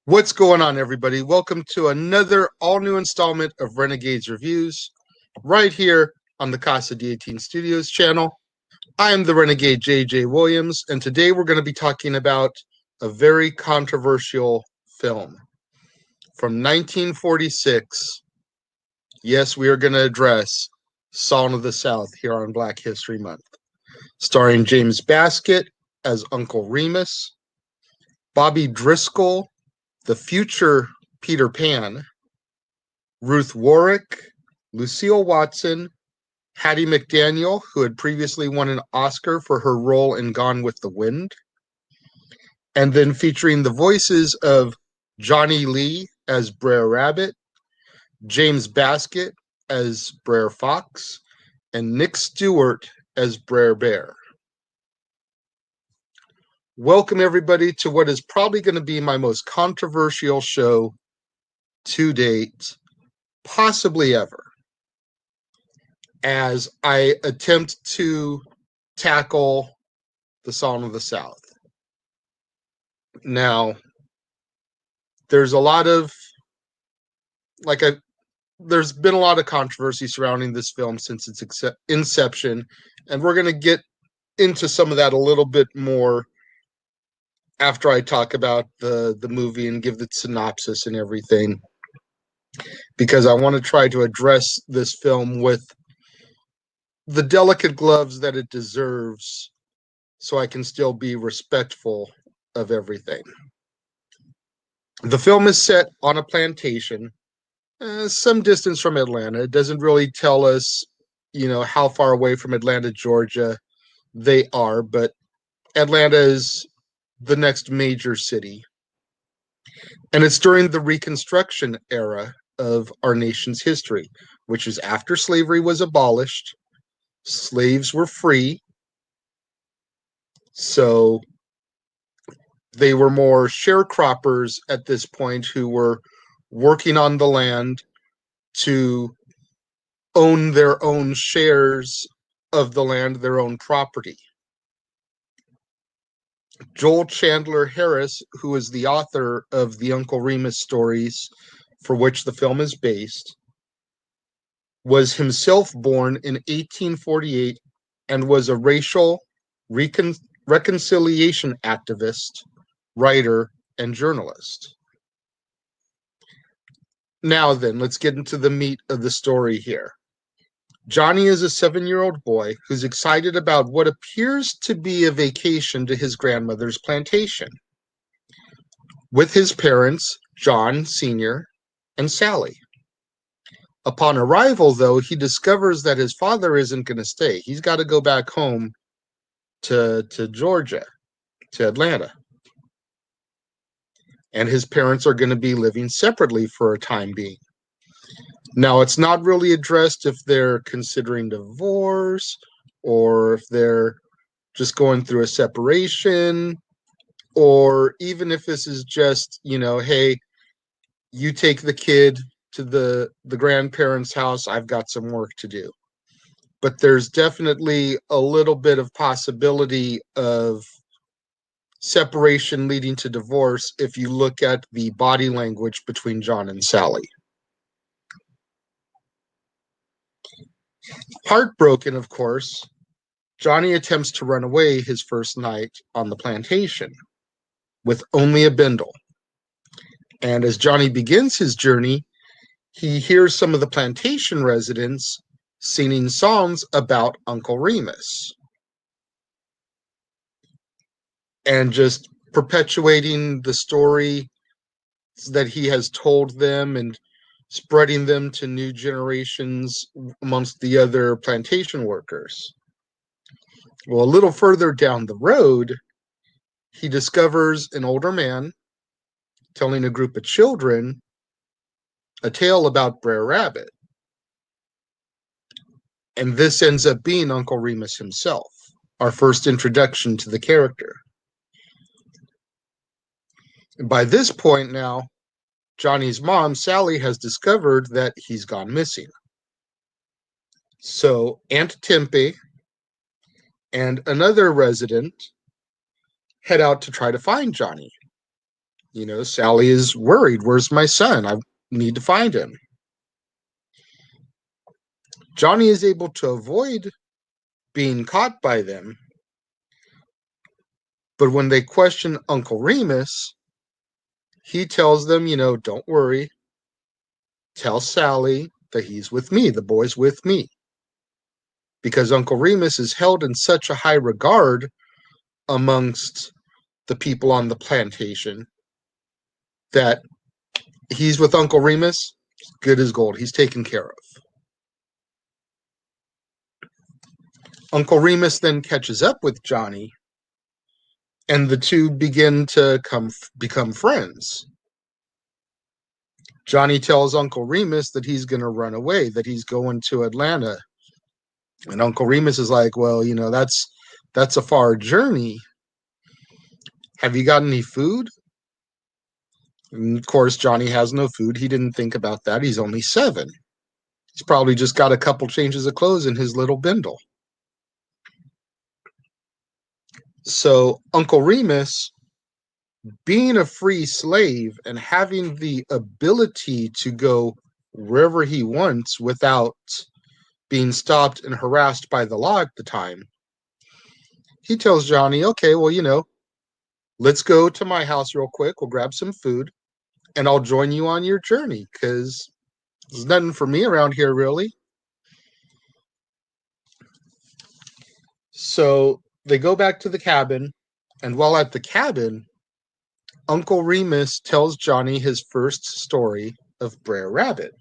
What's going on, everybody? Welcome to another all-new installment of Renegades Reviews, right here on the Casa D18 Studios channel. I am the Renegade J.J. Williams, and today we're going to be talking about a very controversial film from 1946. Yes, we are going to address Song of the South here on Black History Month, starring James Baskett as Uncle Remus, Bobby Driscoll, the future Peter Pan, Ruth Warrick, Lucile Watson, Hattie McDaniel, who had previously won an Oscar for her role in Gone with the Wind, and then featuring the voices of Johnny Lee as Br'er Rabbit, James Baskett as Br'er Fox, and Nick Stewart as Br'er Bear. Welcome, everybody, to what is probably going to be my most controversial show to date, possibly ever, as I attempt to tackle the Song of the South. Now, there's a lot of, there's been a lot of controversy surrounding this film since its inception, and we're going to get into some of that a little bit more after I talk about the movie and give the synopsis and everything, because I want to try to address this film with the delicate gloves that it deserves so I can still be respectful of everything. The film is set on a plantation, some distance from Atlanta. It doesn't really tell us, how far away from Atlanta, Georgia they are, but Atlanta is the next major city. And it's during the Reconstruction era of our nation's history, which is after slavery was abolished, slaves were free, so they were more sharecroppers at this point who were working on the land to own their own shares of the land, their own property. Joel Chandler Harris, who is the author of the Uncle Remus stories for which the film is based, was himself born in 1848 and was a racial reconciliation activist, writer, and journalist. Now then, let's get into the meat of the story here. Johnny is a 7-year-old boy who's excited about what appears to be a vacation to his grandmother's plantation with his parents, John Sr. and Sally. Upon arrival, though, he discovers that his father isn't going to stay. He's got to go back home to Georgia, to Atlanta. And his parents are going to be living separately for a time being. Now, it's not really addressed if they're considering divorce or if they're just going through a separation, or even if this is just, hey, you take the kid to the grandparents' house, I've got some work to do. But there's definitely a little bit of possibility of separation leading to divorce if you look at the body language between John and Sally. Heartbroken, of course, Johnny attempts to run away his first night on the plantation with only a bindle. And as Johnny begins his journey, he hears some of the plantation residents singing songs about Uncle Remus and just perpetuating the story that he has told them and spreading them to new generations amongst the other plantation workers. Well, a little further down the road, he discovers an older man telling a group of children a tale about Br'er Rabbit. And this ends up being Uncle Remus himself, our first introduction to the character. By this point now, Johnny's mom, Sally, has discovered that he's gone missing. So Aunt Tempe and another resident head out to try to find Johnny. Sally is worried. Where's my son? I need to find him. Johnny is able to avoid being caught by them. But when they question Uncle Remus, he tells them, don't worry. Tell Sally that he's with me. The boy's with me. Because Uncle Remus is held in such a high regard amongst the people on the plantation that he's with Uncle Remus, good as gold. He's taken care of. Uncle Remus then catches up with Johnny, and the two begin to become friends. Johnny tells Uncle Remus that he's going to run away, that he's going to Atlanta. And Uncle Remus is like, well, that's a far journey. Have you got any food? And of course, Johnny has no food. He didn't think about that. He's only 7. He's probably just got a couple changes of clothes in his little bindle. So Uncle Remus, being a free slave and having the ability to go wherever he wants without being stopped and harassed by the law at the time, he tells Johnny, okay, well, let's go to my house real quick. We'll grab some food and I'll join you on your journey because there's nothing for me around here, really. So they go back to the cabin, and while at the cabin, Uncle Remus tells Johnny his first story of Br'er Rabbit,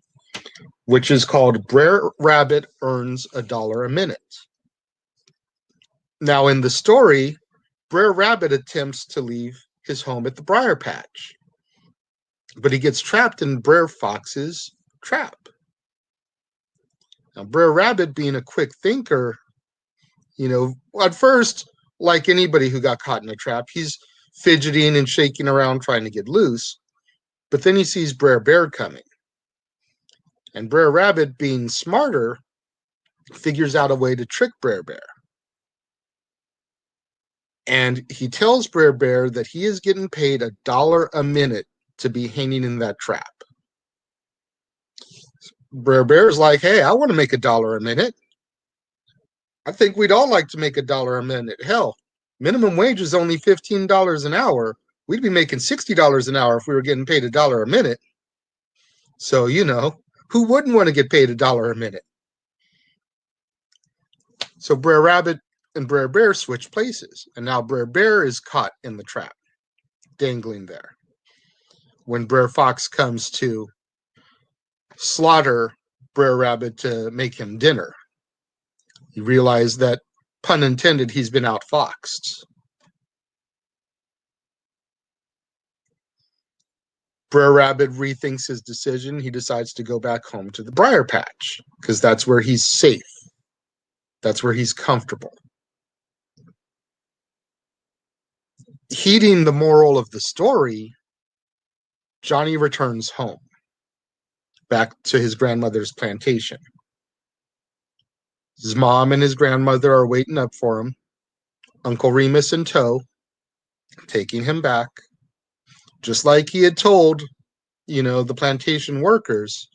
which is called Br'er Rabbit Earns $1 a Minute. Now, in the story, Br'er Rabbit attempts to leave his home at the briar patch, but he gets trapped in Br'er Fox's trap. Now, Br'er Rabbit, being a quick thinker, at first, like anybody who got caught in a trap, he's fidgeting and shaking around trying to get loose. But then he sees Br'er Bear coming. And Br'er Rabbit, being smarter, figures out a way to trick Br'er Bear. And he tells Br'er Bear that he is getting paid $1 a minute to be hanging in that trap. Br'er Bear's like, hey, I want to make $1 a minute. I think we'd all like to make $1 a minute. Hell, minimum wage is only $15 an hour. We'd be making $60 an hour if we were getting paid $1 a minute. So, who wouldn't want to get paid $1 a minute? So Br'er Rabbit and Br'er Bear switch places, and now Br'er Bear is caught in the trap, dangling there. When Br'er Fox comes to slaughter Br'er Rabbit to make him dinner, you realize that, pun intended, he's been outfoxed. Br'er Rabbit rethinks his decision. He decides to go back home to the briar patch because that's where he's safe. That's where he's comfortable. Heeding the moral of the story, Johnny returns home, back to his grandmother's plantation. His mom and his grandmother are waiting up for him. Uncle Remus in tow, taking him back. Just like he had told, the plantation workers,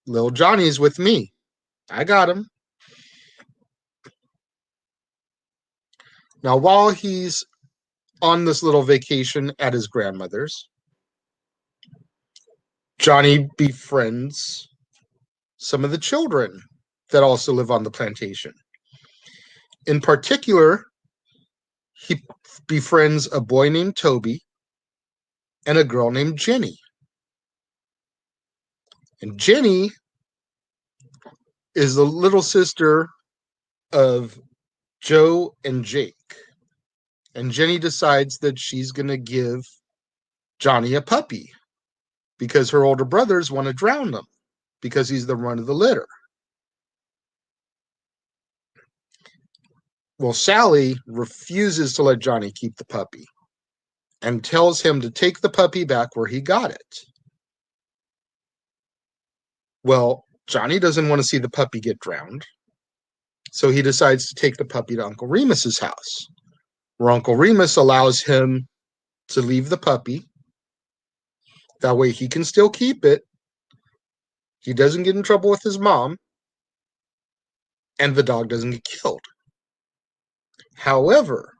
little Johnny's with me. I got him. Now, while he's on this little vacation at his grandmother's, Johnny befriends some of the children that also live on the plantation. In particular, he befriends a boy named Toby and a girl named Jenny. And Jenny is the little sister of Joe and Jake. And Jenny decides that she's going to give Johnny a puppy because her older brothers want to drown him because he's the run of the litter. Well, Sally refuses to let Johnny keep the puppy and tells him to take the puppy back where he got it. Well, Johnny doesn't want to see the puppy get drowned, so he decides to take the puppy to Uncle Remus's house, where Uncle Remus allows him to leave the puppy. That way he can still keep it. He doesn't get in trouble with his mom. And the dog doesn't get killed. However,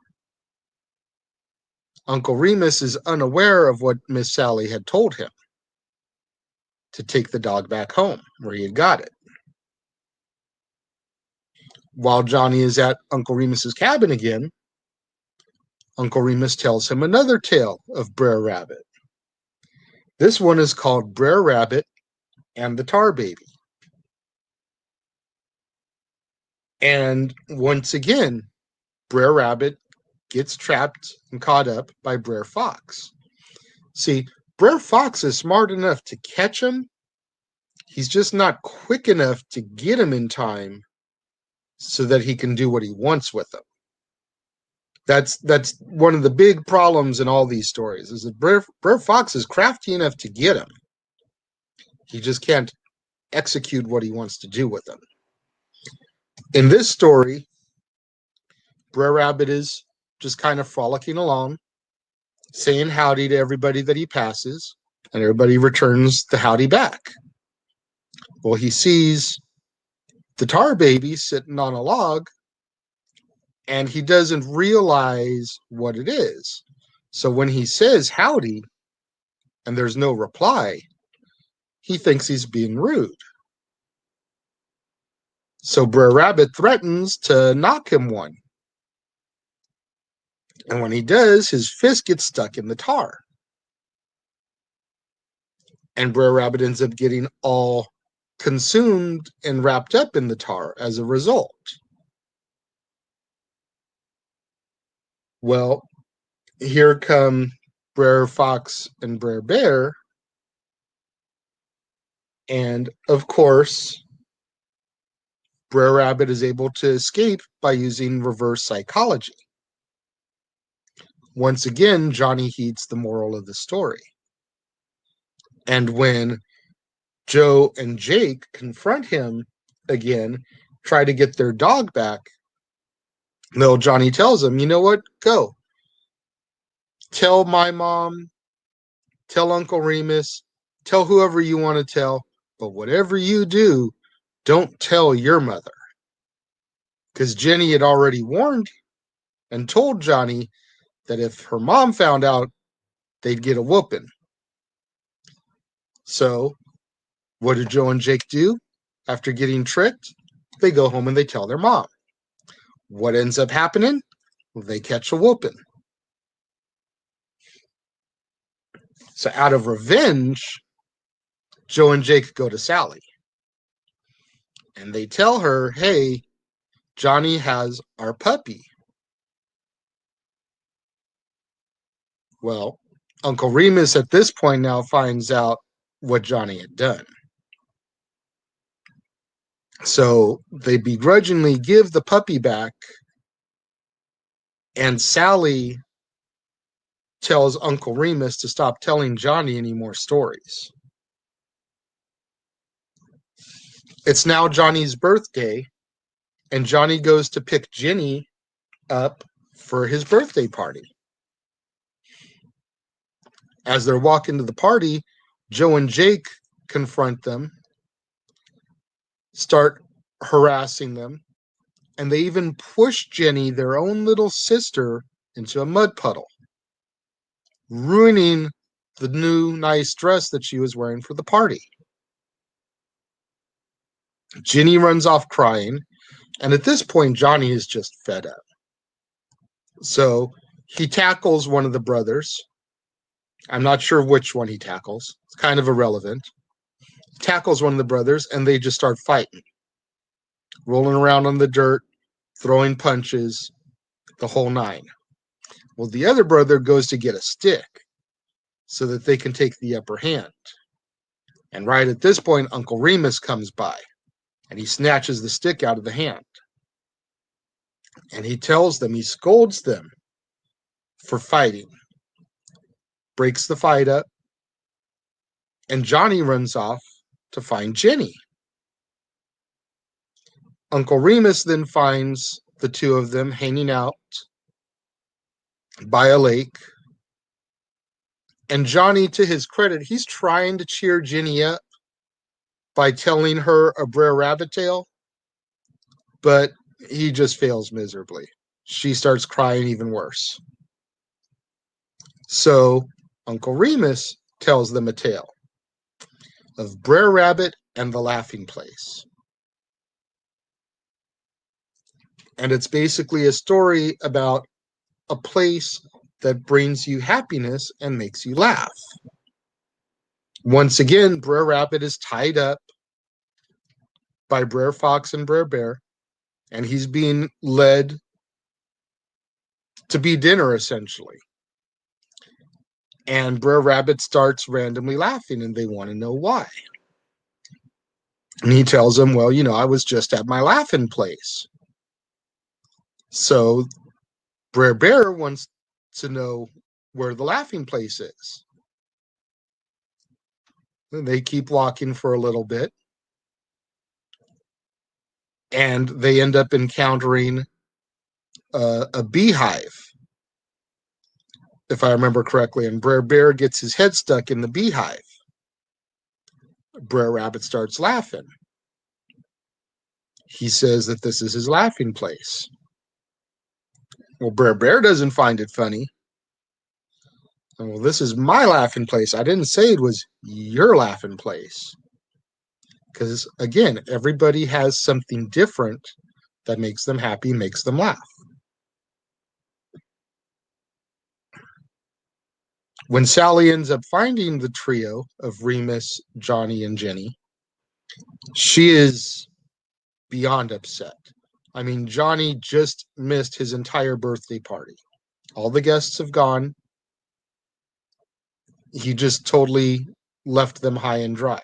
Uncle Remus is unaware of what Miss Sally had told him, to take the dog back home where he had got it. While Johnny is at Uncle Remus's cabin again, Uncle Remus tells him another tale of Br'er Rabbit. This one is called Br'er Rabbit and the Tar Baby. And once again, Br'er Rabbit gets trapped and caught up by Br'er Fox. See, Br'er Fox is smart enough to catch him. He's just not quick enough to get him in time so that he can do what he wants with him. That's one of the big problems in all these stories, is that Br'er Fox is crafty enough to get him. He just can't execute what he wants to do with him. In this story, Br'er Rabbit is just kind of frolicking along, saying howdy to everybody that he passes, and everybody returns the howdy back. Well, he sees the Tar Baby sitting on a log, and he doesn't realize what it is. So when he says howdy, and there's no reply, he thinks he's being rude. So Br'er Rabbit threatens to knock him one. And when he does, his fist gets stuck in the tar. And Br'er Rabbit ends up getting all consumed and wrapped up in the tar as a result. Well, here come Br'er Fox and Br'er Bear. And of course, Br'er Rabbit is able to escape by using reverse psychology. Once again, Johnny heeds the moral of the story. And when Joe and Jake confront him again, try to get their dog back, little Johnny tells them, you know what? Go. Tell my mom, tell Uncle Remus, tell whoever you want to tell, but whatever you do, don't tell your mother. Because Jenny had already warned and told Johnny that if her mom found out, they'd get a whooping. So, what did Joe and Jake do after getting tricked? They go home and they tell their mom. What ends up happening? Well, they catch a whooping. So, out of revenge, Joe and Jake go to Sally. And they tell her, hey, Johnny has our puppy. Well, Uncle Remus at this point now finds out what Johnny had done. So they begrudgingly give the puppy back, and Sally tells Uncle Remus to stop telling Johnny any more stories. It's now Johnny's birthday, and Johnny goes to pick Jenny up for his birthday party. As they're walking to the party, Joe and Jake confront them, start harassing them, and they even push Jenny, their own little sister, into a mud puddle, ruining the new nice dress that she was wearing for the party. Jenny runs off crying, and at this point, Johnny is just fed up. So he tackles one of the brothers. I'm not sure which one he tackles. It's kind of irrelevant. He tackles one of the brothers, and they just start fighting, rolling around on the dirt, throwing punches, the whole nine. Well, the other brother goes to get a stick so that they can take the upper hand. And right at this point, Uncle Remus comes by, and he snatches the stick out of the hand. And he tells them, he scolds them for fighting, breaks the fight up, and Johnny runs off to find Jenny. Uncle Remus then finds the two of them hanging out by a lake, And Johnny, to his credit, he's trying to cheer Ginny up by telling her a Br'er rabbit tale, but he just fails miserably. She starts crying even worse. So Uncle Remus tells them a tale of Br'er Rabbit and the Laughing Place. And it's basically a story about a place that brings you happiness and makes you laugh. Once again, Br'er Rabbit is tied up by Br'er Fox and Br'er Bear, and he's being led to be dinner, essentially. And Br'er Rabbit starts randomly laughing, and they want to know why. And he tells them, well, I was just at my laughing place. So Br'er Bear wants to know where the laughing place is. And they keep walking for a little bit, and they end up encountering a beehive, if I remember correctly, and Br'er Bear gets his head stuck in the beehive. Br'er Rabbit starts laughing. He says that this is his laughing place. Well, Br'er Bear doesn't find it funny. Well, this is my laughing place. I didn't say it was your laughing place. Because, again, everybody has something different that makes them happy, makes them laugh. When Sally ends up finding the trio of Remus, Johnny, and Jenny, she is beyond upset. I mean, Johnny just missed his entire birthday party. All the guests have gone. He just totally left them high and dry.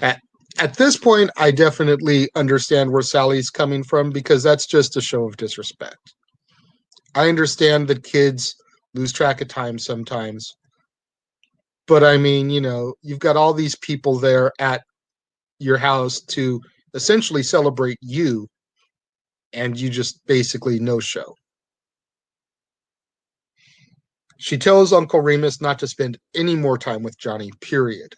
At this point, I definitely understand where Sally's coming from, because that's just a show of disrespect. I understand that kids lose track of time sometimes. But I mean, you've got all these people there at your house to essentially celebrate you, and you just basically no-show. She tells Uncle Remus not to spend any more time with Johnny, period.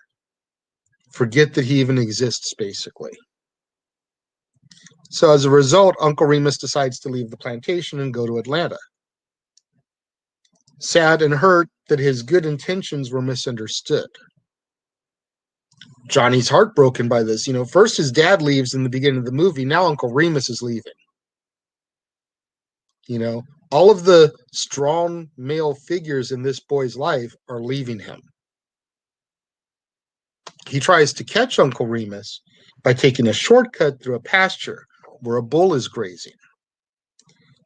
Forget that he even exists, basically. So as a result, Uncle Remus decides to leave the plantation and go to Atlanta. Sad and hurt that his good intentions were misunderstood. Johnny's heartbroken by this. First his dad leaves in the beginning of the movie. Now Uncle Remus is leaving. All of the strong male figures in this boy's life are leaving him. He tries to catch Uncle Remus by taking a shortcut through a pasture where a bull is grazing.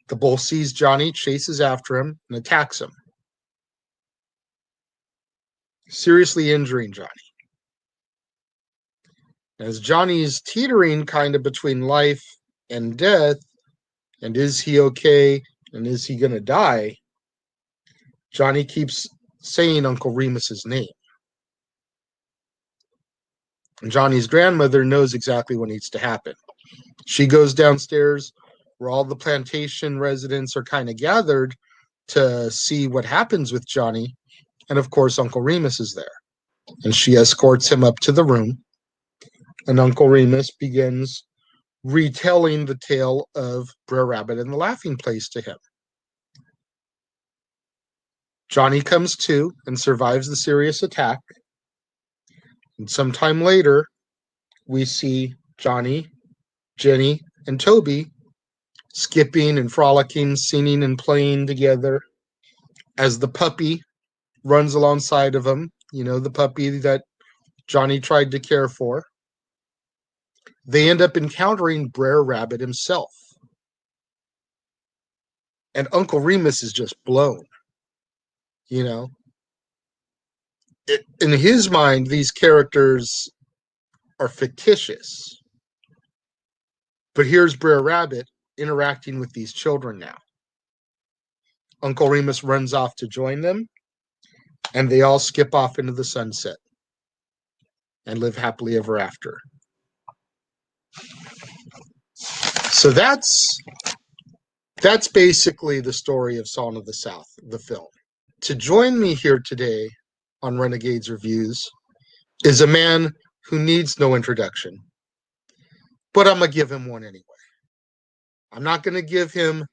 The bull sees Johnny, chases after him, and attacks him, seriously injuring Johnny. As Johnny's teetering kind of between life and death, and is he okay, and is he going to die, Johnny keeps saying Uncle Remus's name. And Johnny's grandmother knows exactly what needs to happen. She goes downstairs where all the plantation residents are kind of gathered to see what happens with Johnny. And of course, Uncle Remus is there. And she escorts him up to the room. And Uncle Remus begins retelling the tale of Br'er Rabbit and the Laughing Place to him. Johnny comes to and survives the serious attack. And sometime later, we see Johnny, Jenny, and Toby skipping and frolicking, singing and playing together as the puppy runs alongside of him, the puppy that Johnny tried to care for. They end up encountering Br'er Rabbit himself. And Uncle Remus is just blown. In his mind, these characters are fictitious. But here's Br'er Rabbit interacting with these children now. Uncle Remus runs off to join them, and they all skip off into the sunset and live happily ever after. So that's basically the story of Song of the South, the film. To join me here today on Renegades Reviews is a man who needs no introduction, but I'm going to give him one anyway. I'm not going to give him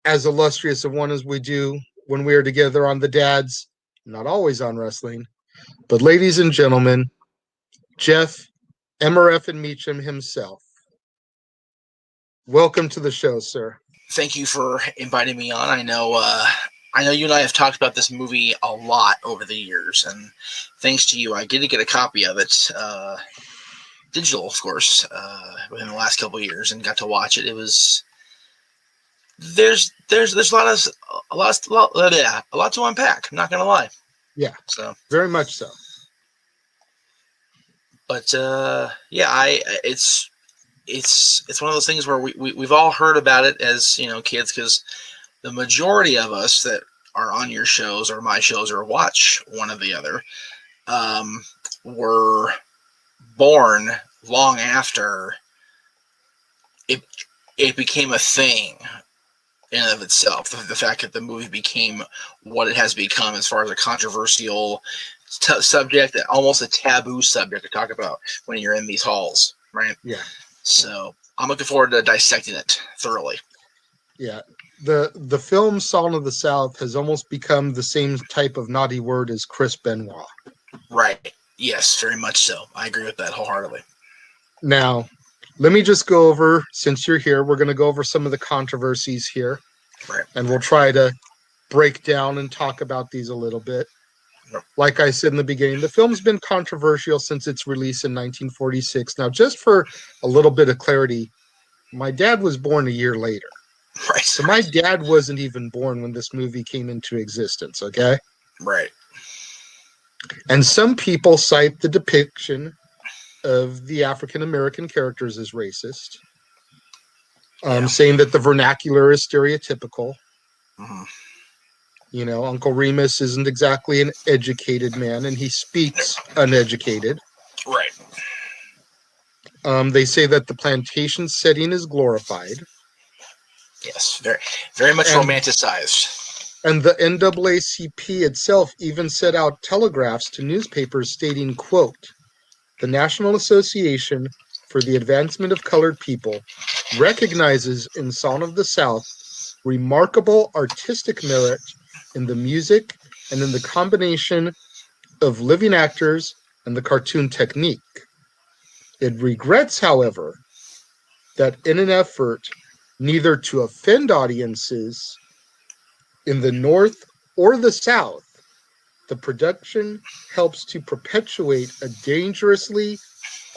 as illustrious a one as we do when we are together on the Dads, not always on wrestling. But ladies and gentlemen, Jeff MRF and Meacham himself. Welcome to the show, sir. Thank you for inviting me on. I know you and I have talked about this movie a lot over the years, and thanks to you, I did get a copy of it, digital, of course, within the last couple of years, and got to watch it. It was there's a lot to unpack. I'm not gonna lie. Yeah, so very much so. But it's one of those things where we've all heard about it as kids, because the majority of us that are on your shows or my shows or watch one or the other were born long after it became a thing in and of itself. The fact that the movie became what it has become, as far as a controversial subject, almost a taboo subject to talk about when you're in these halls, right? Yeah. So I'm looking forward to dissecting it thoroughly. Yeah. The film Song of the South has almost become the same type of naughty word as Chris Benoit. Right. Yes, very much so. I agree with that wholeheartedly. Now, let me just go over, since you're here, we're going to go over some of the controversies here. Right. And we'll try to break down and talk about these a little bit. Yep. Like I said in the beginning, the film's been controversial since its release in 1946. Now, just for a little bit of clarity, my dad was born a year later. Right. So my dad wasn't even born when this movie came into existence, okay? Right. And some people cite the depiction of the African-American characters as racist, saying that the vernacular is stereotypical. Mm-hmm. You know, Uncle Remus isn't exactly an educated man, and he speaks uneducated. Right. They say that the plantation setting is glorified. Yes, very, very much romanticized. And the NAACP itself even set out telegraphs to newspapers stating, quote, "The National Association for the Advancement of Colored People recognizes in Song of the South remarkable artistic merit in the music and in the combination of living actors and the cartoon technique. It regrets, however, that in an effort neither to offend audiences in the North or the South, the production helps to perpetuate a dangerously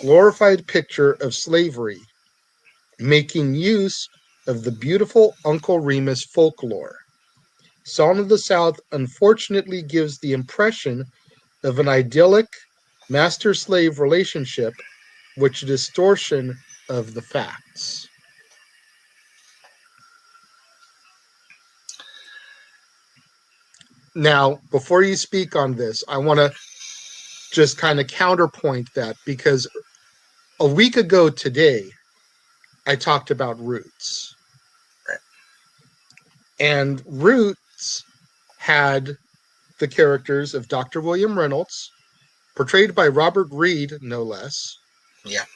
glorified picture of slavery, making use of the beautiful Uncle Remus folklore. Song of the South unfortunately gives the impression of an idyllic master-slave relationship, which is a distortion of the facts." Now, before you speak on this, I want to just kind of counterpoint that, because a week ago today, I talked about Roots. Right. And Roots had the characters of Dr. William Reynolds, portrayed by Robert Reed, no less. Yeah.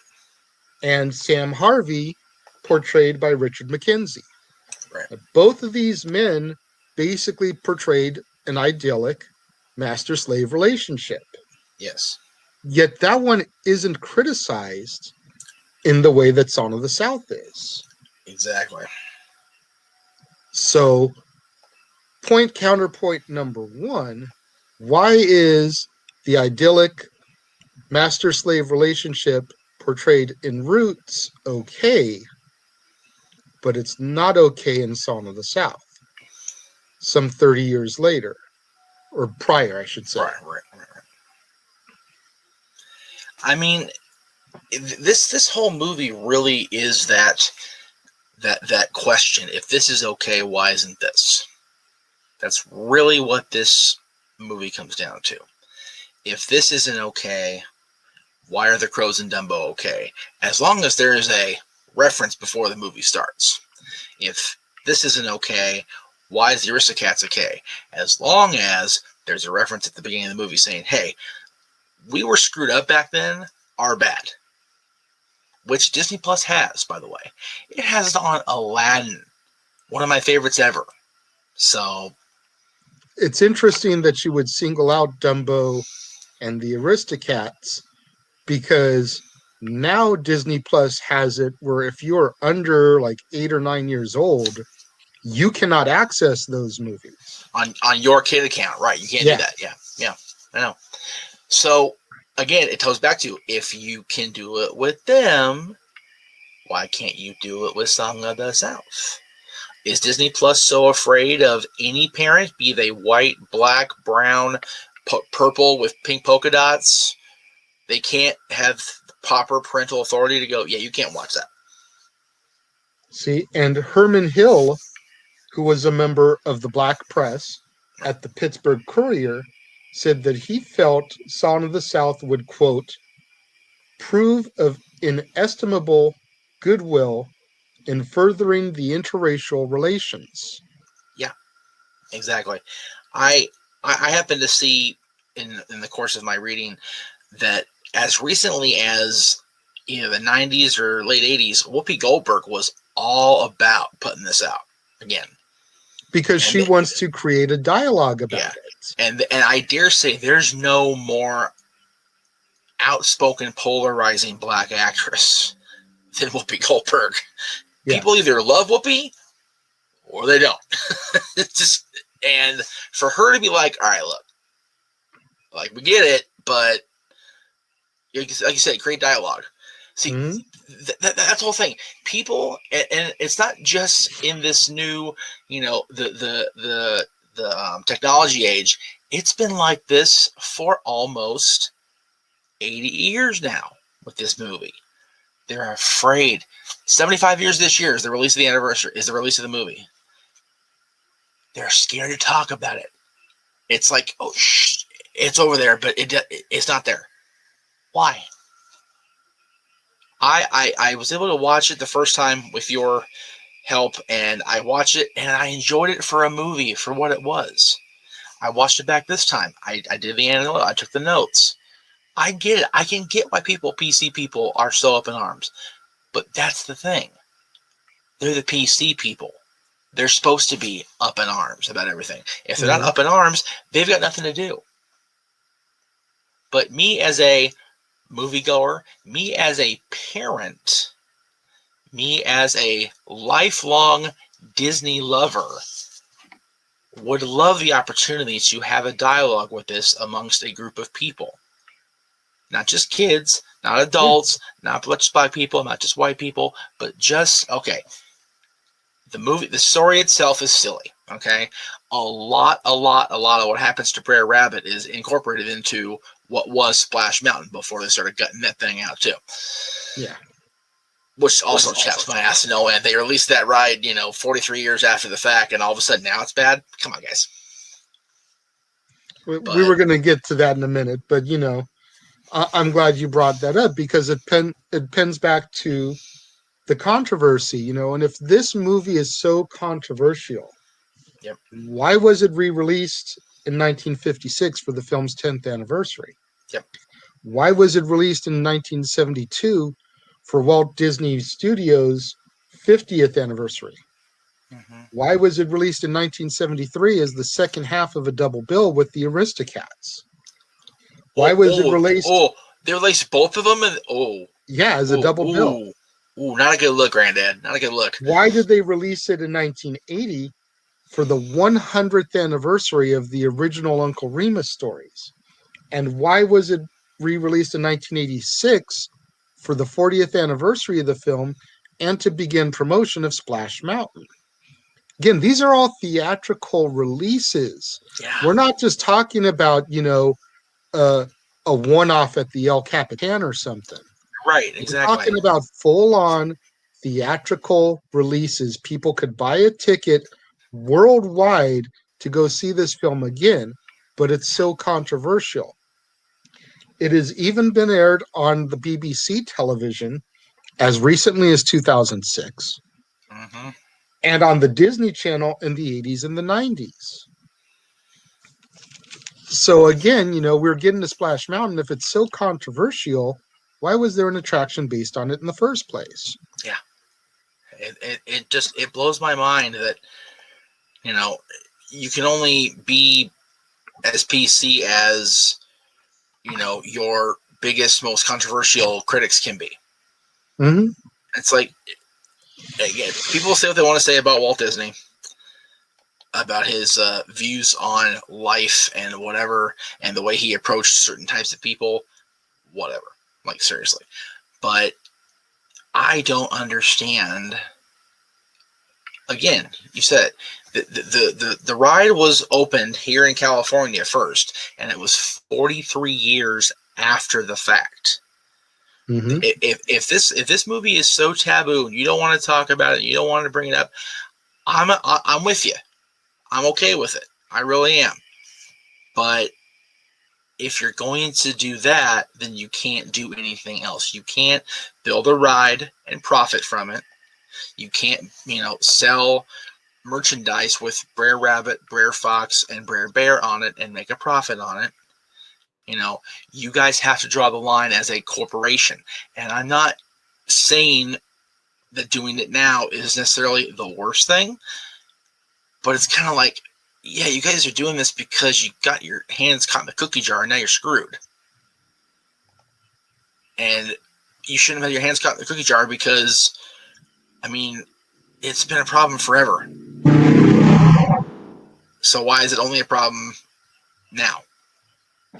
And Sam Harvey, portrayed by Richard McKenzie. Right. Both of these men basically portrayed an idyllic master-slave relationship. Yes. Yet that one isn't criticized in the way that Song of the South is. Exactly. So, counterpoint number one, why is the idyllic master-slave relationship portrayed in Roots okay, but it's not okay in Song of the South, some 30 years later, or prior, I should say. Right. I mean, this whole movie really is that question. If this is okay, why isn't this? That's really what this movie comes down to. If this isn't okay, why are the Crows and Dumbo okay? As long as there is a reference before the movie starts. If this isn't okay, Why is the Aristocats okay? As long as there's a reference at the beginning of the movie saying, hey, we were screwed up back then, our bad. Which Disney Plus has, by the way. It has it on Aladdin, one of my favorites ever. So it's interesting that you would single out Dumbo and the Aristocats, because now Disney Plus has it where if you're under like 8 or 9 years old, you cannot access those movies on your kid account, right? You can't do that. Yeah, I know. So again, it goes back to, if you can do it with them, why can't you do it with Song of the South? Is Disney Plus so afraid of any parent, be they white, black, brown, purple with pink polka dots? They can't have proper parental authority to go, yeah, you can't watch that. See, and Herman Hill, who was a member of the Black Press at the Pittsburgh Courier, said that he felt Song of the South would, quote, prove of inestimable goodwill in furthering the interracial relations. Yeah, exactly. I happen to see in the course of my reading that as recently as the 90s or late 80s, Whoopi Goldberg was all about putting this out again. Because she wants to create a dialogue about it. And I dare say there's no more outspoken, polarizing black actress than Whoopi Goldberg. Yeah. People either love Whoopi or they don't. It's just, and for her to be like, all right, look, like, we get it, but like you said, create dialogue. See, that's the whole thing. People, and it's not just in this new, the technology age. It's been like this for almost 80 years now with this movie. They're afraid. 75 years this year is the release of the anniversary, is the release of the movie. They're scared to talk about it. It's like, oh, it's over there, but it's not there. Why? I was able to watch it the first time with your help, and I watched it, and I enjoyed it for a movie, for what it was. I watched it back this time. I did the analysis. I took the notes. I get it. I can get why PC people are so up in arms. But that's the thing. They're the PC people. They're supposed to be up in arms about everything. If they're not up in arms, they've got nothing to do. But me as a moviegoer, me as a parent, me as a lifelong Disney lover, would love the opportunity to have a dialogue with this amongst a group of people. Not just kids, not adults, not just black people, not just white people, but just, okay, the story itself is silly, okay? A lot of what happens to Br'er Rabbit is incorporated into what was Splash Mountain before they started gutting that thing out, too. Yeah. Which also chaps my ass to no end. They released that ride, 43 years after the fact, and all of a sudden now it's bad? Come on, guys. We were going to get to that in a minute, but, I'm glad you brought that up, because it pins back to the controversy, and if this movie is so controversial, why was it re-released in 1956 for the film's 10th anniversary? Why was it released in 1972 for Walt Disney Studios' 50th anniversary? Why was it released in 1973 as the second half of a double bill with the Aristocats? Why was it released? Oh, they released both of them? As a double bill. Ooh, not a good look, Granddad. Not a good look. Why did they release it in 1980 for the 100th anniversary of the original Uncle Remus stories? And why was it re-released in 1986 for the 40th anniversary of the film and to begin promotion of Splash Mountain? Again, these are all theatrical releases. Yeah. We're not just talking about, a one-off at the El Capitan or something. Right, exactly. We're talking about full-on theatrical releases. People could buy a ticket worldwide to go see this film again, but it's so controversial. It has even been aired on the BBC television as recently as 2006. and on the Disney Channel in the 80s and the 90s. So again, we're getting to Splash Mountain. If it's so controversial, why was there an attraction based on it in the first place? Yeah. It blows my mind that, you can only be as PC as, your biggest, most controversial critics can be. Mm-hmm. It's like, again, people say what they want to say about Walt Disney, about his views on life and whatever, and the way he approached certain types of people, whatever. Like, seriously. But I don't understand. Again, you said it. The ride was opened here in California first, and it was 43 years after the fact. Mm-hmm. If this movie is so taboo and you don't want to talk about it, you don't want to bring it up, I'm with you. I'm okay with it. I really am. But if you're going to do that, then you can't do anything else. You can't build a ride and profit from it. You can't, sell merchandise with Br'er Rabbit, Br'er Fox, and Br'er Bear on it and make a profit on it. You guys have to draw the line as a corporation. And I'm not saying that doing it now is necessarily the worst thing, but it's kind of like, yeah, you guys are doing this because you got your hands caught in the cookie jar and now you're screwed. And you shouldn't have had your hands caught in the cookie jar because, it's been a problem forever. So why is it only a problem now?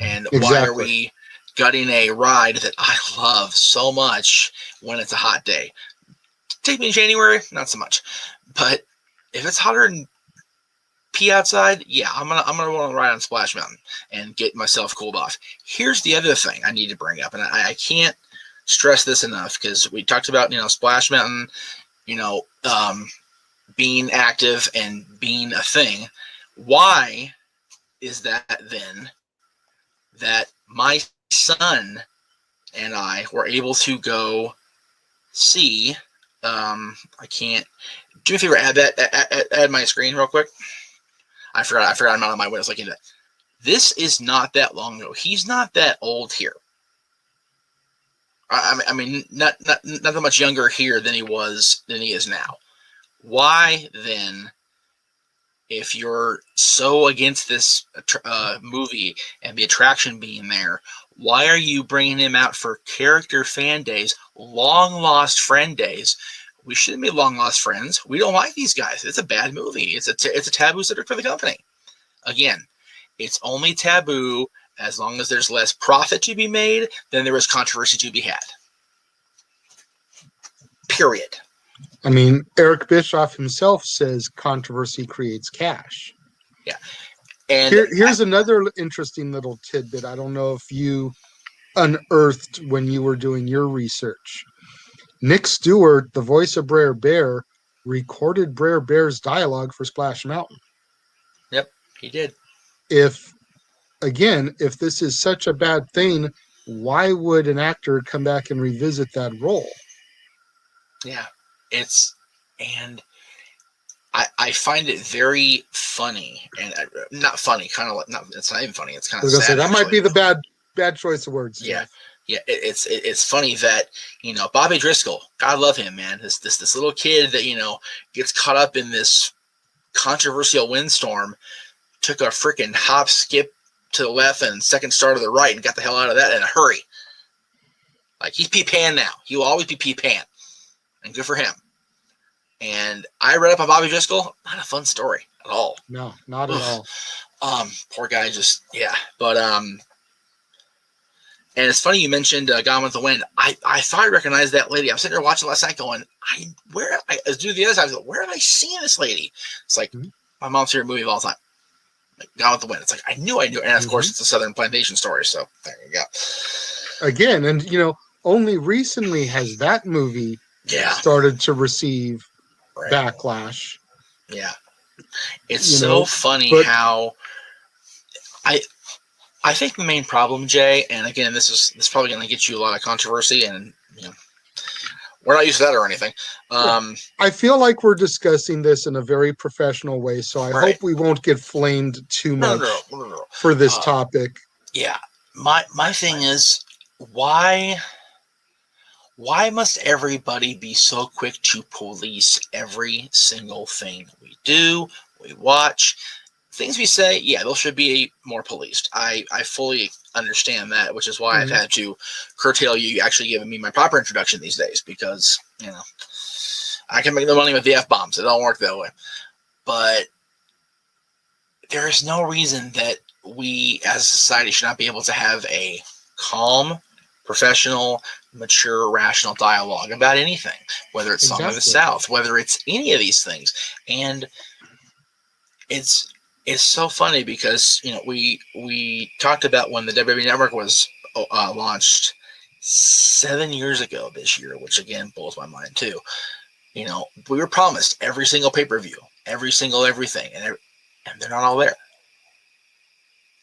And Exactly. Why are we gutting a ride that I love so much when it's a hot day? Take me in January, not so much. But if it's hotter than pee outside, yeah, I'm gonna want to ride on Splash Mountain and get myself cooled off. Here's the other thing I need to bring up, and I can't stress this enough because we talked about Splash Mountain, being active and being a thing. Why is that then that my son and I were able to go see? I can't. Do me a favor, add my screen real quick. I forgot I'm not on my windows looking at that. This is not that long ago. He's not that old here. Not that much younger here than he is now. Why then, if you're so against this movie and the attraction being there, why are you bringing him out for character fan days, long lost friend days? We shouldn't be long lost friends. We don't like these guys. It's a bad movie. It's a taboo subject for the company. Again, it's only taboo as long as there's less profit to be made than there is controversy to be had. Period. Eric Bischoff himself says controversy creates cash. Yeah. And here's another interesting little tidbit. I don't know if you unearthed when you were doing your research. Nick Stewart, the voice of Br'er Bear, recorded Br'er Bear's dialogue for Splash Mountain. Yep, he did. If this is such a bad thing, why would an actor come back and revisit that role? Yeah, and I find it very funny, and not funny, kind of like it's not even funny. It's kind of sad. That might be the bad choice of words. Yeah. Yeah, it's funny that Bobby Driscoll, God love him, man. This little kid that gets caught up in this controversial windstorm, took a freaking hop, skip to the left and second star to the right, and got the hell out of that in a hurry. Like, he's P-Pan now. He will always be P-Pan, and good for him. And I read up on Bobby Driscoll. Not a fun story at all. No, not at all. Poor guy, just but And it's funny you mentioned Gone with the Wind. I thought I recognized that lady. I was sitting there watching last night going, I was doing the other side. I was like, where have I seen this lady? It's like my mom's favorite movie of all time. Like Gone with the Wind. It's like, I knew. And of course, it's a Southern plantation story. So there you go. Again, and only recently has that movie started to receive backlash. Yeah. It's so funny how I think the main problem, Jay, and again, this is probably going to get you a lot of controversy, and We're not used to that or anything. I feel like we're discussing this in a very professional way, so I hope we won't get flamed too much for this topic. Yeah. My thing is, why must everybody be so quick to police every single thing we do, we watch? Things we say, yeah, those should be more policed. I fully understand that, which is why I've had to curtail you actually giving me my proper introduction these days, because, I can make the money with the F-bombs. It don't work that way. But there is no reason that we as a society should not be able to have a calm, professional, mature, rational dialogue about anything, whether it's Song of the South, whether it's any of these things. And it's so funny because, we talked about when the WWE Network was launched 7 years ago this year, which again blows my mind too. We were promised every single pay-per-view, every single everything, and they're not all there.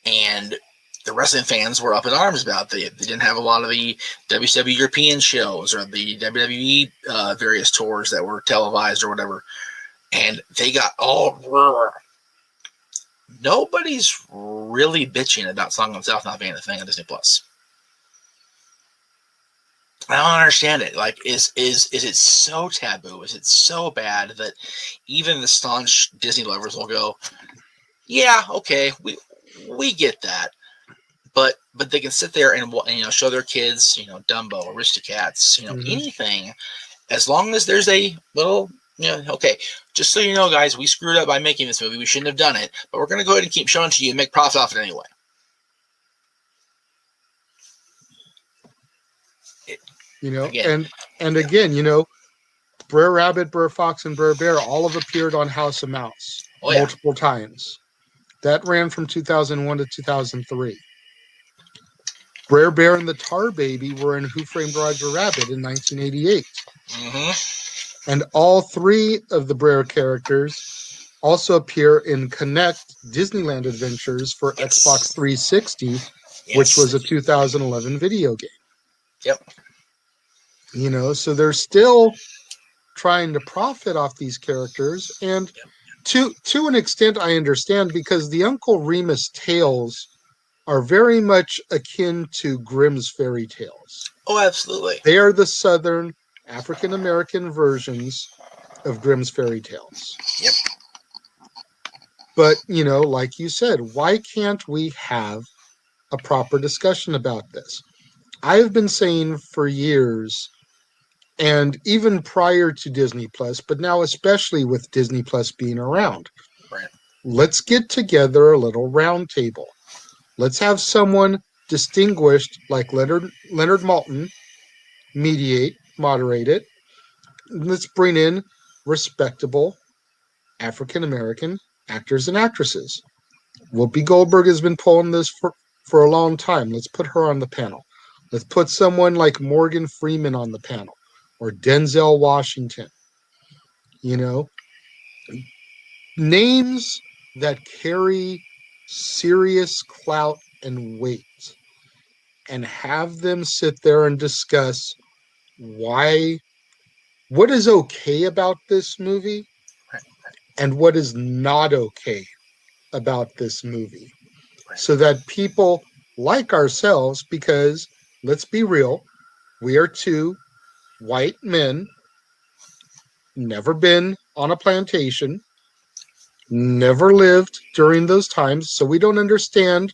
And the wrestling fans were up in arms about it. They didn't have a lot of the WCW European shows or the WWE various tours that were televised or whatever. And they got all... Nobody's really bitching about Song of the South not being a thing on Disney Plus. I don't understand it. Like, is it so taboo? Is it so bad that even the staunch Disney lovers will go, yeah, okay, we get that, but they can sit there and show their kids, Dumbo, Aristocats, anything, as long as there's a little, okay, just so you know, guys, we screwed up by making this movie. We shouldn't have done it, but we're going to go ahead and keep showing it to you and make profit off it anyway. Again, Br'er Rabbit, Br'er Fox, and Br'er Bear all have appeared on House of Mouse multiple times. That ran from 2001 to 2003. Br'er Bear and the Tar Baby were in Who Framed Roger Rabbit in 1988. And all three of the Br'er characters also appear in Connect Disneyland Adventures for Xbox 360, which was a 2011 video game. Yep. So they're still trying to profit off these characters, and to an extent I understand, because the Uncle Remus tales are very much akin to Grimm's fairy tales. Oh, absolutely. They are the Southern African American versions of Grimm's fairy tales. Yep. But, like you said, why can't we have a proper discussion about this? I've been saying for years, and even prior to Disney Plus, but now especially with Disney Plus being around, let's get together a little round table. Let's have someone distinguished like Leonard Maltin moderate it. Let's bring in respectable African-American actors and actresses. Whoopi Goldberg has been pulling this for a long time. Let's put her on the panel. Let's put someone like Morgan Freeman on the panel. Or Denzel Washington, names that carry serious clout and weight, and have them sit there and discuss what is okay about this movie and what is not okay about this movie, so that people like ourselves, because let's be real, we are two white men, never been on a plantation, never lived during those times, so we don't understand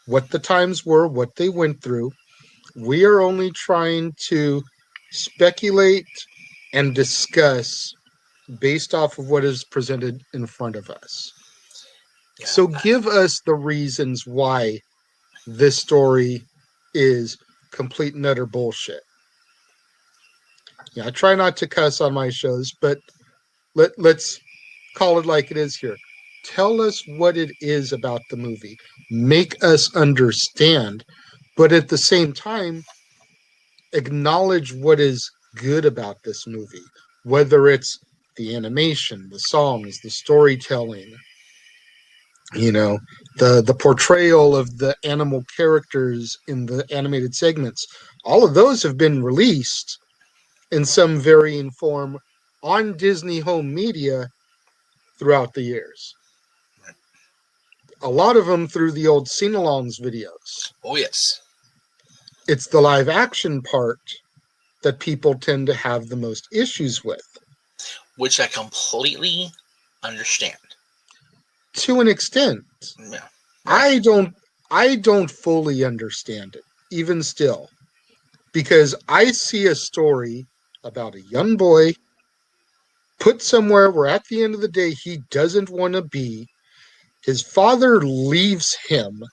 what the times were, what they went through. We are only trying to speculate and discuss based off of what is presented in front of us. Yeah. So give us the reasons why this story is complete and utter bullshit. Yeah, I try not to cuss on my shows, but let's call it like it is here. Tell us what it is about the movie. Make us understand, but at the same time, acknowledge what is good about this movie, whether it's the animation, the songs, the storytelling, the portrayal of the animal characters in the animated segments. All of those have been released, in some varying form on Disney home media throughout the years. A lot of them through the old sing-alongs videos. Oh, yes. It's the live action part that people tend to have the most issues with. Which I completely understand. To an extent. Yeah. I don't fully understand it, even still. Because I see a story about a young boy put somewhere where at the end of the day he doesn't want to be. His father leaves him,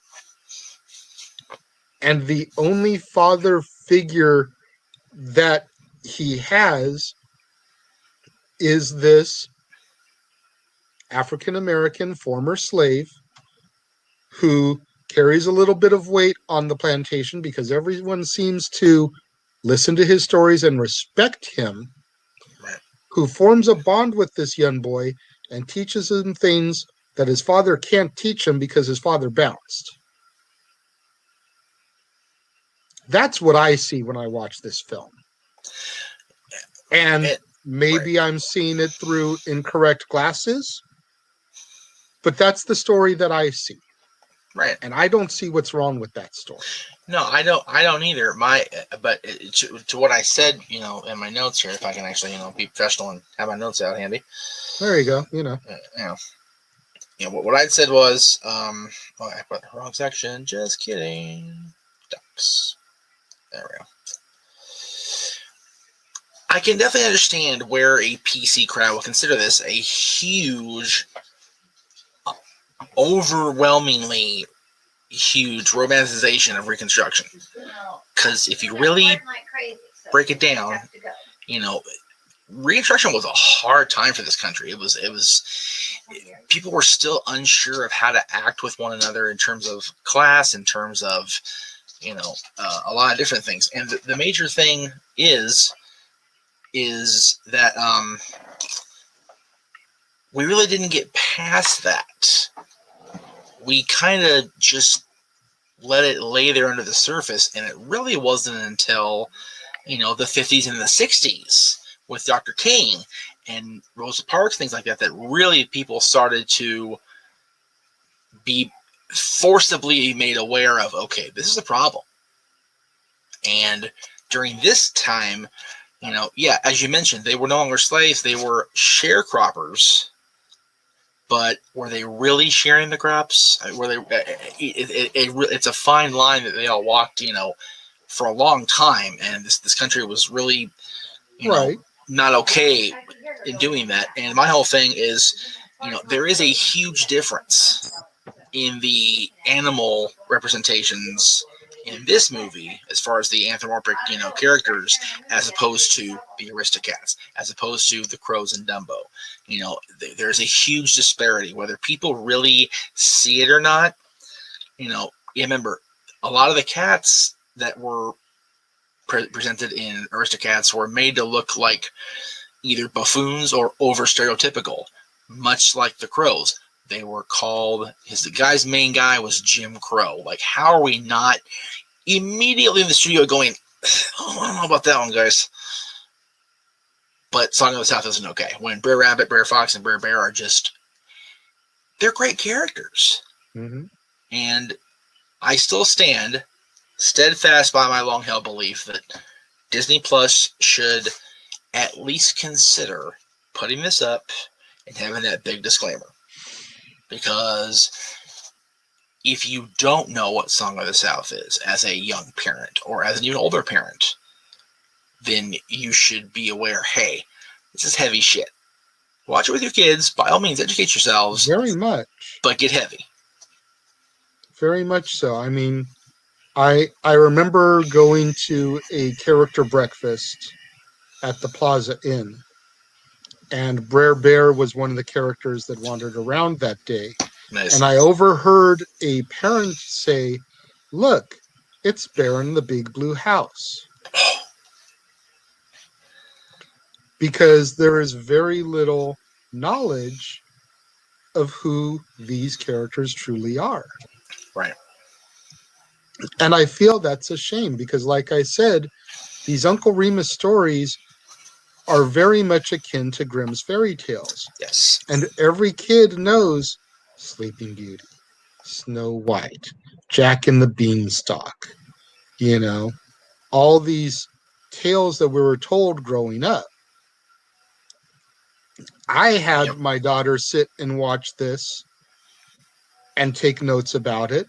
and the only father figure that he has is this African American former slave who carries a little bit of weight on the plantation because everyone seems to listen to his stories and respect him, Right. who forms a bond with this young boy and teaches him things that his father can't teach him because his father bounced. That's what I see when I watch this film. And maybe I'm seeing it through incorrect glasses, but that's the story that I see. Right. And I don't see what's wrong with that story. No, I don't either. But to what I said, in my notes here, if I can actually, be professional and have my notes out handy. There you go. What I said was, I put the wrong section. Just kidding. Ducks. There we go. I can definitely understand where a PC crowd will consider this a huge, overwhelmingly huge romanticization of Reconstruction. Because if you really break it down, Reconstruction was a hard time for this country. It was people were still unsure of how to act with one another in terms of class, in terms of a lot of different things. And the major thing is that we really didn't get past that. We kind of just let it lay there under the surface, and it really wasn't until the 50s and the 60s with Dr. King and Rosa Parks, things like that really people started to be forcibly made aware of, okay, this is a problem. And during this time, as you mentioned, they were no longer slaves, they were sharecroppers. But were they really sharing the crops? Were they? It's a fine line that they all walked, for a long time, and this country was really, not okay in doing that. And my whole thing is, there is a huge difference in the animal representations in this movie as far as the anthropomorphic, characters, as opposed to the Aristocats, as opposed to the Crows and Dumbo. There's a huge disparity, whether people really see it or not. Remember, a lot of the cats that were presented in Aristocats were made to look like either buffoons or over stereotypical, much like the Crows. They were called, the guy's main guy was Jim Crow. Like, how are we not immediately in the studio going, oh, I don't know about that one, guys. But Song of the South isn't okay. When Br'er Rabbit, Br'er Fox, and Br'er Bear are they're great characters. Mm-hmm. And I still stand steadfast by my long-held belief that Disney Plus should at least consider putting this up and having that big disclaimer. Because if you don't know what Song of the South is as a young parent or as an even older parent, then you should be aware, hey, this is heavy shit. Watch it with your kids. By all means, educate yourselves. Very much. But get heavy. Very much so. I mean, I remember going to a character breakfast at the Plaza Inn, and Br'er Bear was one of the characters that wandered around that day. Nice. And I overheard a parent say, "Look, it's Bear in the Big Blue House." Because there is very little knowledge of who these characters truly are. Right. And I feel that's a shame because, like I said, these Uncle Remus stories are very much akin to Grimm's fairy tales. Yes. And every kid knows Sleeping Beauty, Snow White, Jack and the Beanstalk, all these tales that we were told growing up. I had my daughter sit and watch this and take notes about it,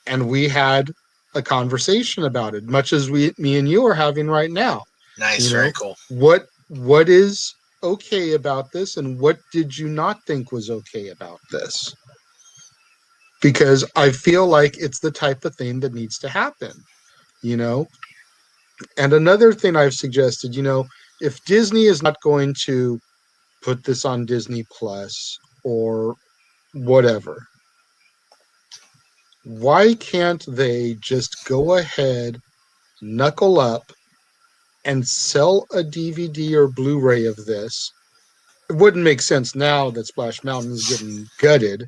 and we had a conversation about it, much as me and you are having right now. Nice, very cool. What is okay about this, and what did you not think was okay about this? Because I feel like it's the type of thing that needs to happen, And another thing I've suggested, if Disney is not going to put this on Disney Plus or whatever, why can't they just go ahead, knuckle up, and sell a DVD or Blu-ray of this? It wouldn't make sense now that Splash Mountain is getting gutted,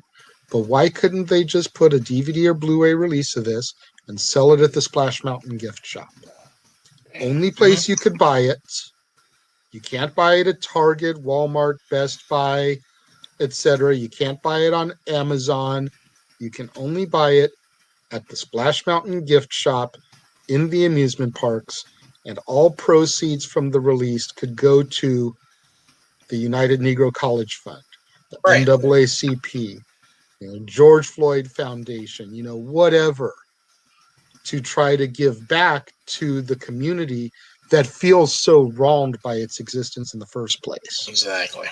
but why couldn't they just put a DVD or Blu-ray release of this and sell it at the Splash Mountain gift shop? Only place you could buy it. You can't buy it at Target, Walmart, Best Buy, etc. You can't buy it on Amazon. You can only buy it at the Splash Mountain gift shop in the amusement parks, and all proceeds from the release could go to the United Negro College Fund, the NAACP, George Floyd Foundation, whatever, to try to give back to the community that feels so wronged by its existence in the first place. Exactly.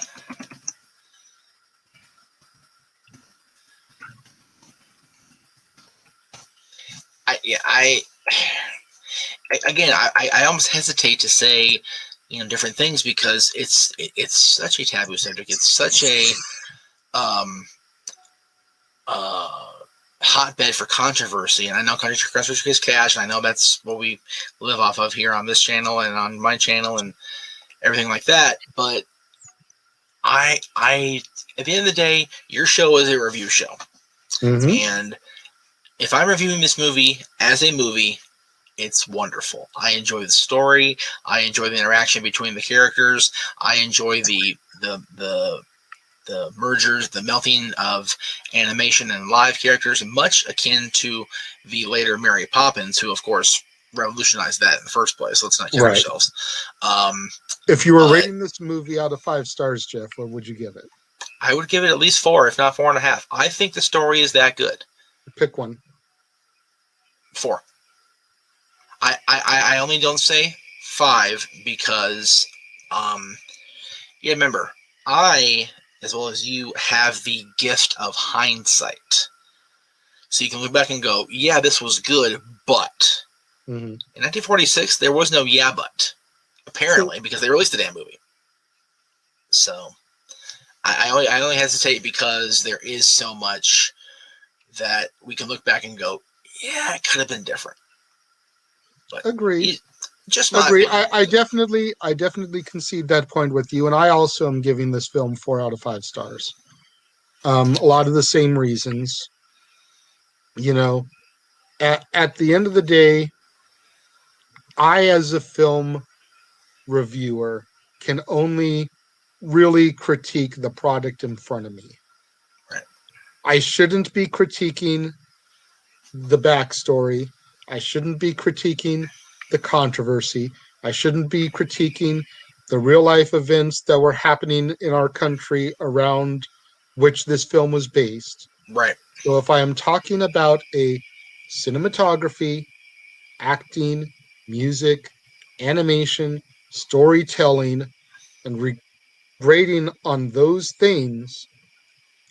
I almost hesitate to say, different things, because it's such a taboo subject. It's such a hotbed for controversy, and I know controversy is cash, and I know that's what we live off of here on this channel and on my channel and everything like that. But I at the end of the day, your show is a review show, and if I'm reviewing this movie as a movie, it's wonderful. I enjoy the story. I enjoy the interaction between the characters. I enjoy the mergers, the melting of animation and live characters, much akin to the later Mary Poppins, who, of course, revolutionized that in the first place. Let's not kid ourselves. If you were rating this movie out of 5 stars, Jeff, what would you give it? I would give it at least 4, if not 4.5. I think the story is that good. Pick one. 4. I only don't say 5 because, remember, I, as well as you, have the gift of hindsight. So you can look back and go, yeah, this was good, but. In 1946, there was no yeah, but, apparently, because they released the damn movie. So I only hesitate because there is so much that we can look back and go, yeah, it could have been different. But agree. Just agree. I definitely concede that point with you, and I also am giving this film 4 out of 5 stars. A lot of the same reasons. At the end of the day, I, as a film reviewer, can only really critique the product in front of me. Right. I shouldn't be critiquing the backstory. I shouldn't be critiquing the controversy. I shouldn't be critiquing the real life events that were happening in our country around which this film was based. Right. So if I am talking about a cinematography, acting, music, animation, storytelling, and grading on those things,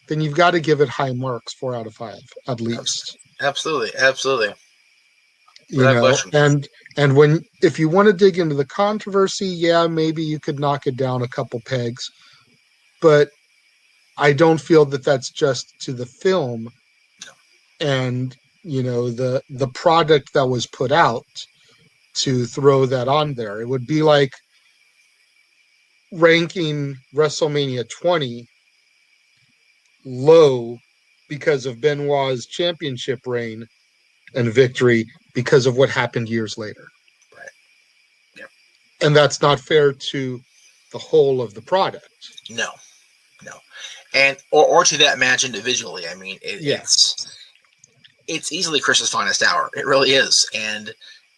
then you've got to give it high marks, 4 out of 5 at least. Absolutely. And when, if you want to dig into the controversy, yeah, maybe you could knock it down a couple pegs, but I don't feel that that's just to the film and the product that was put out to throw that on there. It would be like ranking WrestleMania 20 low because of Benoit's championship reign and victory because of what happened years later. Right. Yep. And that's not fair to the whole of the product. No. And or to that match individually. I mean, it's easily Chris's finest hour. It really is. And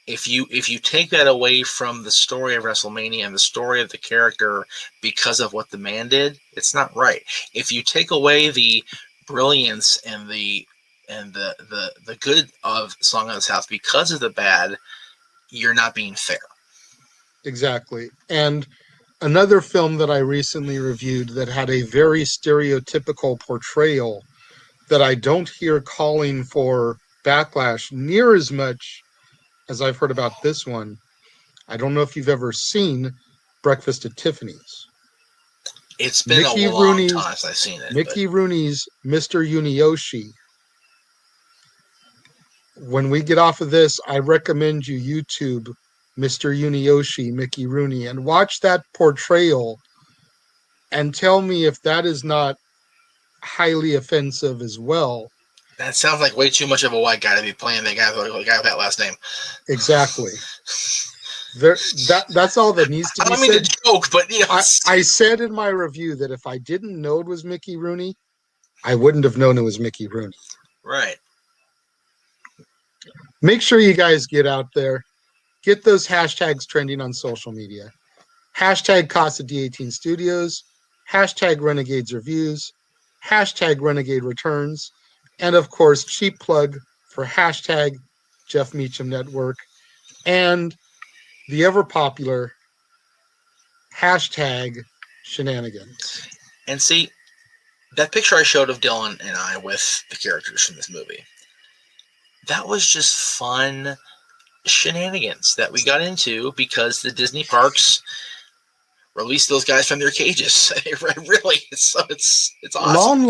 if you take that away from the story of WrestleMania and the story of the character because of what the man did, it's not right. If you take away the brilliance and the good of Song of the South because of the bad, you're not being fair. Exactly. And another film that I recently reviewed that had a very stereotypical portrayal that I don't hear calling for backlash near as much as I've heard about this one. I don't know if you've ever seen Breakfast at Tiffany's. It's been a long time since I've seen it. Mickey Rooney's Mr. Uniyoshi. When we get off of this, I recommend you YouTube Mr. Uniyoshi, Mickey Rooney, and watch that portrayal and tell me if that is not highly offensive as well. That sounds like way too much of a white guy to be playing the guy with that last name. Exactly. That's all that needs to be said. I don't mean to joke, but I said in my review that if I didn't know it was Mickey Rooney, I wouldn't have known it was Mickey Rooney. Right. Make sure you guys get out there. Get those hashtags trending on social media. Hashtag Casa D18 Studios. Hashtag Renegades Reviews. Hashtag Renegade Returns. And, of course, cheap plug for hashtag Jeff Meacham Network. And the ever-popular hashtag Shenanigans. And see, that picture I showed of Dylan and I with the characters from this movie, that was just fun shenanigans that we got into because the Disney parks released those guys from their cages. Really, it's awesome.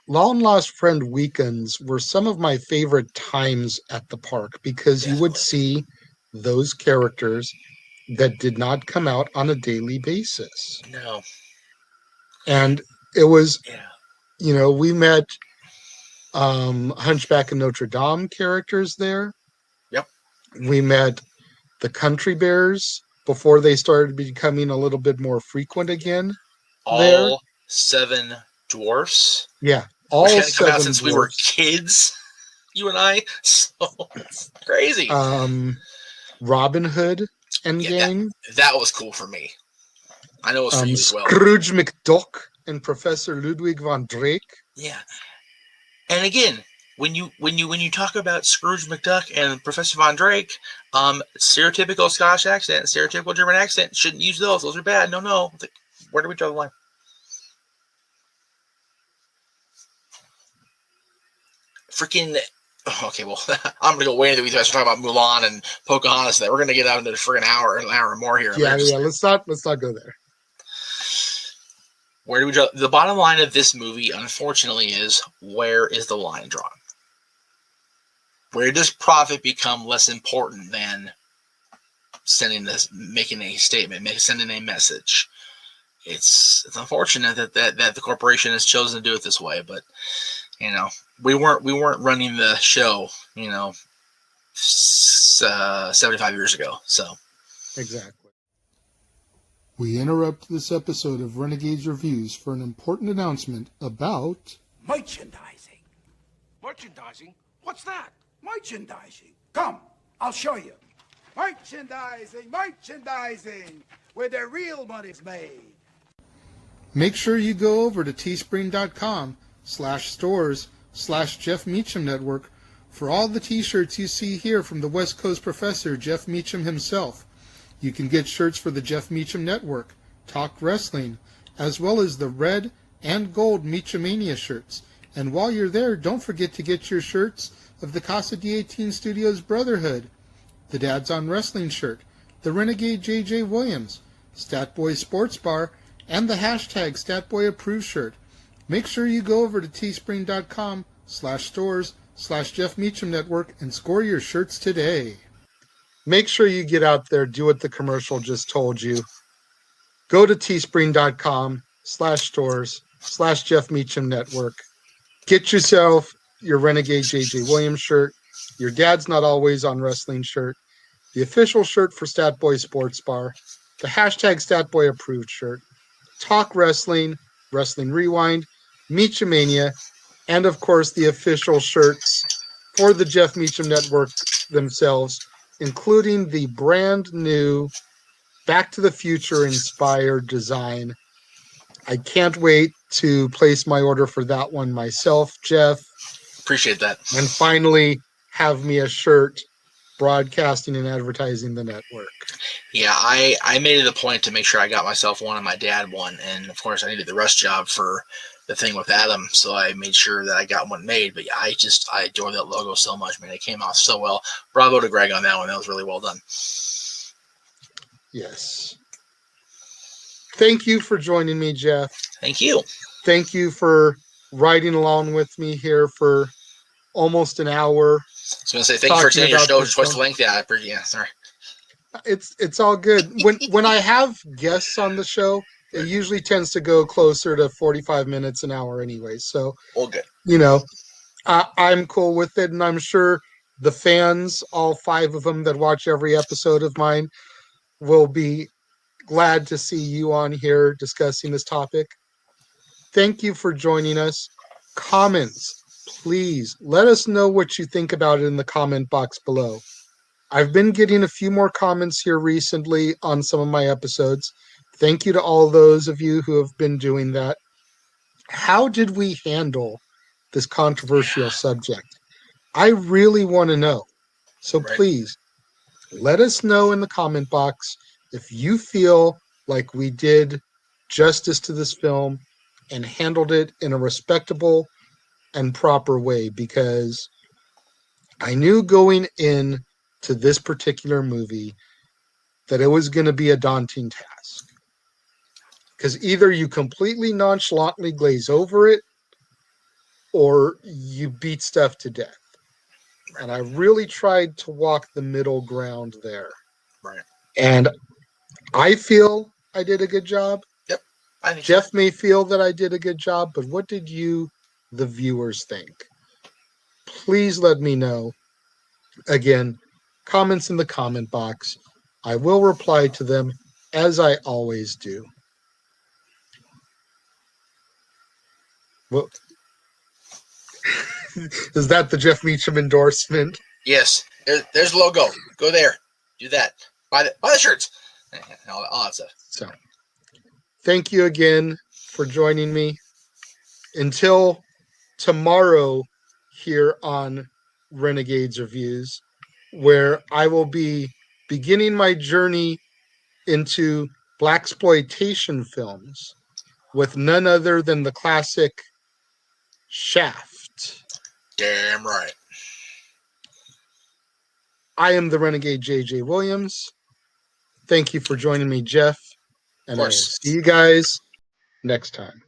Long lost friend weekends were some of my favorite times at the park because you would see those characters that did not come out on a daily basis. No. And it was, we met Hunchback of Notre Dame characters there. Yep. We met the Country Bears before they started becoming a little bit more frequent again. All 7 dwarfs. Yeah. All which hadn't 7 come out since dwarfs. We were kids, you and I. So it's crazy. Robin Hood Endgame. That was cool for me. I know it was for you as well. Scrooge McDuck and Professor Ludwig von Drake. Yeah. And again, when you talk about Scrooge McDuck and Professor Von Drake, stereotypical Scottish accent, stereotypical German accent, shouldn't use those. Those are bad. No. Where do we draw the line? Freaking. Okay, well, I'm gonna go way into the weeds. Talk about Mulan and Pocahontas. That we're gonna get out into the friggin' hour or more here. Yeah. Let's not go there. Where do we draw? The bottom line of this movie, unfortunately, is where is the line drawn? Where does profit become less important than making a statement, sending a message? It's unfortunate that the corporation has chosen to do it this way, but we weren't running the show, 75 years ago. So exactly. We interrupt this episode of Renegades Reviews for an important announcement about merchandising. Merchandising? What's that? Merchandising. Come, I'll show you. Merchandising, where the real money's made. Make sure you go over to teespring.com/stores/Jeff Meacham Network for all the t-shirts you see here from the West Coast professor, Jeff Meacham himself. You can get shirts for the Jeff Meacham Network, Talk Wrestling, as well as the red and gold Meachamania shirts. And while you're there, don't forget to get your shirts of the Casa D18 Studios Brotherhood, the Dads on Wrestling shirt, the Renegade JJ Williams, Statboy Sports Bar, and the hashtag StatBoyApproved shirt. Make sure you go over to teespring.com/stores/Jeff Meacham Network and score your shirts today. Make sure you get out there, do what the commercial just told you. Go to teespring.com/stores/Jeff Meacham Network. Get yourself your Renegade JJ Williams shirt, your Dad's Not Always on Wrestling shirt, the official shirt for Statboy Sports Bar, the hashtag Statboy approved shirt, Talk Wrestling, Wrestling Rewind, Meechamania, and of course the official shirts for the Jeff Meacham Network themselves, including the brand new Back to the Future inspired design. I can't wait to place my order for that one myself, Jeff. Appreciate that. And finally, have me a shirt broadcasting and advertising the network. Yeah, I made it a point to make sure I got myself one and my dad one. And of course, I needed the rest job for the thing with Adam. So I made sure that I got one made. But yeah, I adore that logo so much, man. It came off so well. Bravo to Greg on that one. That was really well done. Yes. Thank you for joining me, Jeff. Thank you. Thank you for riding along with me here for almost an hour. I was going to say, thank you for taking your show twice the length. Yeah, sorry. It's all good. When I have guests on the show, it usually tends to go closer to 45 minutes, an hour anyway. So, all good. You know, I'm cool with it, and I'm sure the fans, all 5 of them that watch every episode of mine, will be glad to see you on here discussing this topic. Thank you for joining us. Comments, please let us know what you think about it in the comment box below. I've been getting a few more comments here recently on some of my episodes. Thank you to all those of you who have been doing that. How did we handle this controversial subject? I really want to know. So please let us know in the comment box if you feel like we did justice to this film and handled it in a respectable and proper way, because I knew going in to this particular movie that it was going to be a daunting task. Because either you completely nonchalantly glaze over it or you beat stuff to death. And I really tried to walk the middle ground there. Right. And I feel I did a good job. Yep. I think Jeff may feel that I did a good job, but what did you, the viewers, think? Please let me know. Again, comments in the comment box. I will reply to them as I always do. Well, is that the Jeff Meacham endorsement? Yes. There's the logo. Go there. Do that. Buy the shirts. All that stuff. So, thank you again for joining me. Until tomorrow here on Renegades Reviews, where I will be beginning my journey into blaxploitation films with none other than the classic Shaft. Damn right. I am the Renegade J.J. Williams. Thank you for joining me, Jeff. And I will see you guys next time.